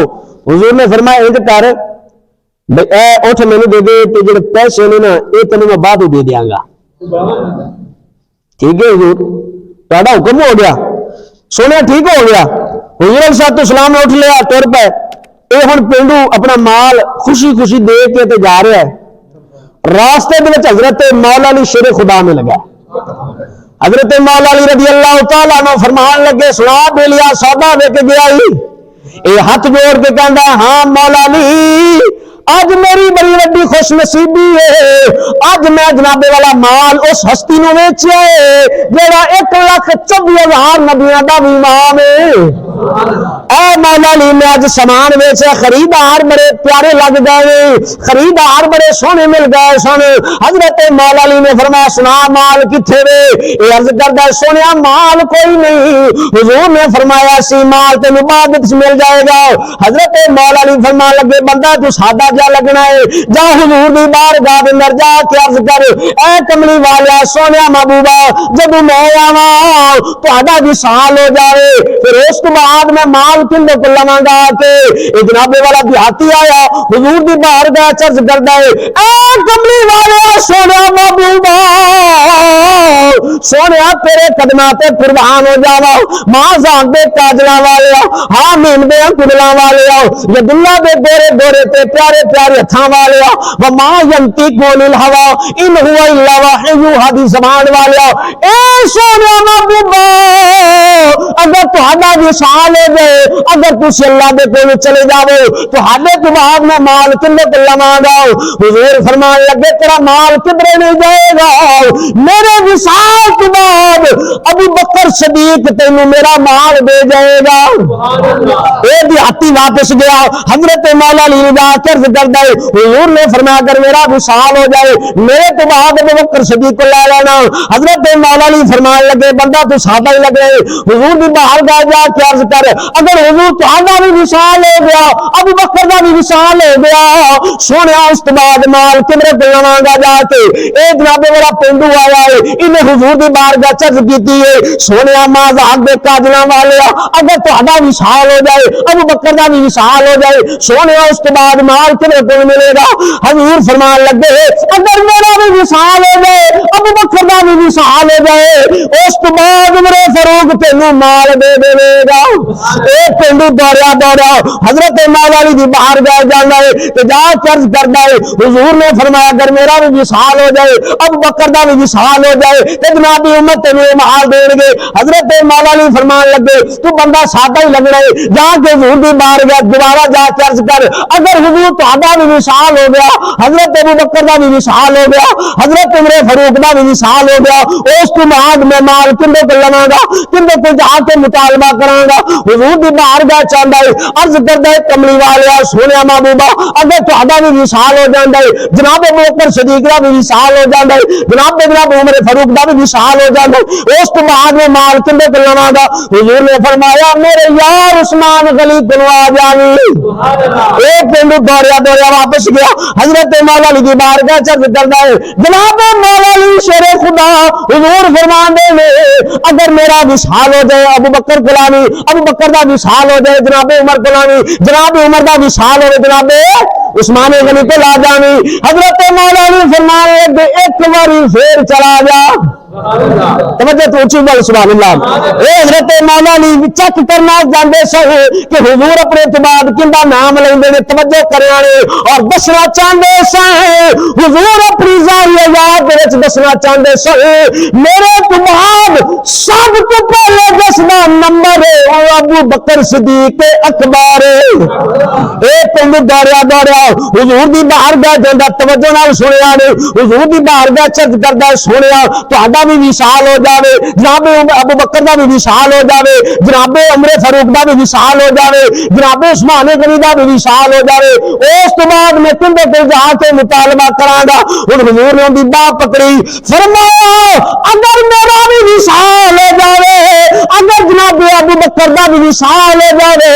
حضور نے فرمایا انج کر اے اٹھ مینوں دے دے تے جڑے پیسے نے نا اے تینوں میں بعد دے دیاں گا. ٹھیک ہے حضور تہاڈا حکم ہو گیا. سونے ٹھیک ہو گیا. حضور علیہ السلام نے اٹھ لیا تر پے. اے ہن پنڈو اپنا مال خوشی خوشی دے کے تے جا رہا ہے. راستے دے وچ حضرت مولا علی شیر خدا میں لگا. حضرت مولا علی رضی اللہ تعالیٰ عنہ فرمان لگے سنا بیلیا سودا دے کے گیا ہی. اے ہاتھ جوڑ کے کہندا ہاں مولا علی اج میری بڑی وڈی خوش نصیبی ہے. اج میں جناب والا مال اس ہستی نو ویچیا ہے جیڑا 1,24,000 نبیاں دا امام ہے. اے مولا علی میں اج سامان ویچیا. خریدار بڑے پیارے لگ گئے, خریدار بڑے سونے مل گئے سن. حضرت مولا علی نے فرمایا سنا مال کتھے وے؟ اے عرض کردا سونیا مال کوئی نہیں. حضور نے فرمایا سی مال تینوں بعد وچ مل جائے گا. حضرت مولا علی فرمان لگے بندہ تو سادہ کیا لگنا ہے, جا حضور دی بارگاہ دے اندر جا کے عرض کر اے کملی والیا سونیا محبوبا جدوں میں آواں تہاڈا وصال ہو جائے پھر اس تو بعد میں مال کندے کو لواں گا. کہ جناب والا دیہاتی آیا حضور دی بارگاہ عرض کردا ہے اے کملی والیا سونیا محبوبا سونیا تیرے قدماں تے قربان ہو جاواں. ماں جان دے کاجلاں والیا ہاں مین دے کدلاں والیا ید اللہ دے گورے گورے تے پیارے پیارے ہتھاں والیا وما ینطق عن الہوی ان هو الا وحی یوحی دی زبان والیا. اے سونیا محبوبا اگر تہاڈا وصال ہو جائے اگر تسی اللہ دے کول چلے جاؤ تہاڈے تو بعد میں مال کندے تے لواں گا. حضور فرمان لگے تیرا مال کدھر نہیں جائے گا. میرے وصال کے بعد ابو بکر صدیق تینوں میرا مال دے جائے گا. اے دیہاتی واپس گیا. حضرت مولا علی رضا عرض کردا ہے حضور نے فرمایا اگر میرا وصال ہو جائے میرے تو بعد ابو بکر صدیق کو لے لینا. حضرت مولا علی فرمان لگے بندہ تو سادہ ہی لگ رہے حضور دی بارگاہ جا کے عرض کر اگر حضور تہاڈا بھی وصال ہو گیا ابو بکر دا بھی وصال ہو گیا سونیا اس تو بعد مال کدھر تے لواں گا جا کے. اے جناب والا پنڈو آیا ہے انہیں حضور دی بارگاہ عرض کیتی ہے سونیا ماں ذات دے کاجلاں والیا اگر تہاڈا وصال ہو جائے ابو بکر دا بھی وصال ہو جائے سونیا اس کے بعد مال کدھر تے ملے گا. حضور فرمان لگے اگر میرا بھی وصال ہو جائے ابو بکر دا بھی وصال ہو جائے اس تو بعد عمر فاروق تینوں مال دے دے گا. اے پنڈو دوڑیا دوڑیا حضرت مولا علی دی بارگاہ جاندا ہے تے جا عرض کردا ہے حضور نے فرمایا اگر میرا بھی وصال ہو جائے ابو بکر دا بھی وصال ہو جائے تے جناب امت تینوں مال دین گے. حضرت مولا علی فرمان لگے تو بندہ سادہ ہی لگ رہا ہے جا کے حضور دی بارگاہ دوبارہ جا کے عرض کر اگر حضور تہاڈا بھی وصال ہو گیا حضرت ابو بکر دا بھی وصال ہو گیا حضرت عمر فاروق دا بھی وصال ہو گیا اس تو بعد میں مال کندے کو لواں گا کندے کو جا کے مطالبہ کراں گا. حضور دی بارگاہ چاہندا ہے عرض کردا ہے کملی والیا سونیا محبوبا اگر تہاڈا بھی وصال ہو جاندا ہے جناب ابو بکر صدیق دا بھی وصال ہو جاندا ہے جناب عمر فاروق دا بھی وصال ہو جاندا ہے اس تو بعد میں مال کندے کو لواں گا. حضور نے فرمایا میرے یار عثمان غلی کو آ جاویں. ایک پنڈو دوڑیا دوڑیا واپس گیا. حضرت مولا علی کی بارگاہ عرض کردا ہے جناب مولا علی شیر خدا حضور فرمان دے اگر میرا وصال ہو جائے ابو بکر کلانی ابو بکر دا وصال ہو جائے جناب عمر کلانی جناب عمر دا وصال ہو جناب عثمان غنی کو لا جانی. حضرت مولا علی فرمان لگے ایک باری پھر چلا جا. توجہ تو اونچی بول سبحان اللہ. اے حضرت مولا علی چیک کرنا جاندے سن کہ حضور اپنے تو بعد کیندا نام لیندے نے توجہ کرنے اور دسنا چاہندے سن حضور اپنی ظاہری یاد دے وچ دسنا چاہندے سن میرے تو بعد سب تو پہلے دسنا نمبر ابو بکر صدیق اکبر. اے پنڈ دوڑیا دوڑیا حضور دی بارگاہ جاندا توجہ نال سنیا نے حضور دی بارگاہ چرچ کردا سنیا تہاڈا بھی وصال ہو جاوے جناب ابو بکر دا بھی وصال ہو جاوے جناب عمر فاروق دا بھی وصال ہو جاوے جناب عثمان غنی دا بھی وصال ہو جاوے اس تو بعد میں کندے تے جا کے مطالبہ کراں گا. ہن حضور نے دی باہ پکڑی فرمایا اگر میرا بھی وصال ہو جاوے اگر جناب ابو بکر دا بھی وصال ہو جاوے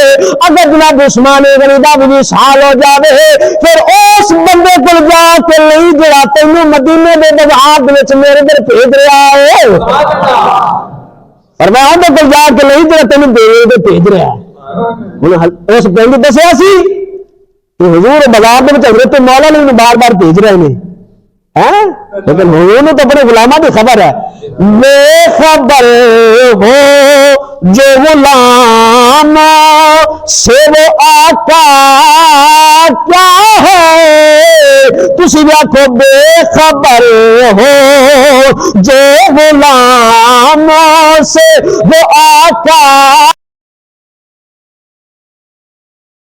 اگر جناب عثمان غنی دا بھی وصال ہو جاوے پھر اس بندے کو جا کے لئی جڑا تینوں مدینے دے بازار وچ میرے در بھیج رہا ہے فرمایا اندر کو جا کے لئی جڑا تینوں دے بھیج رہا ہے. اس پنڈ دسیا سی کہ حضور بازار کے حضرت مولا علی نوں بار بار بھیج رہے ہیں، لیکن حضور نے تو اپنے غلاموں کی خبر ہے، بے خبر ہو جو غلام سے وہ آقا کیا ہے، تسی بھی آکھو بے خبر ہو جو غلام سے وہ آقا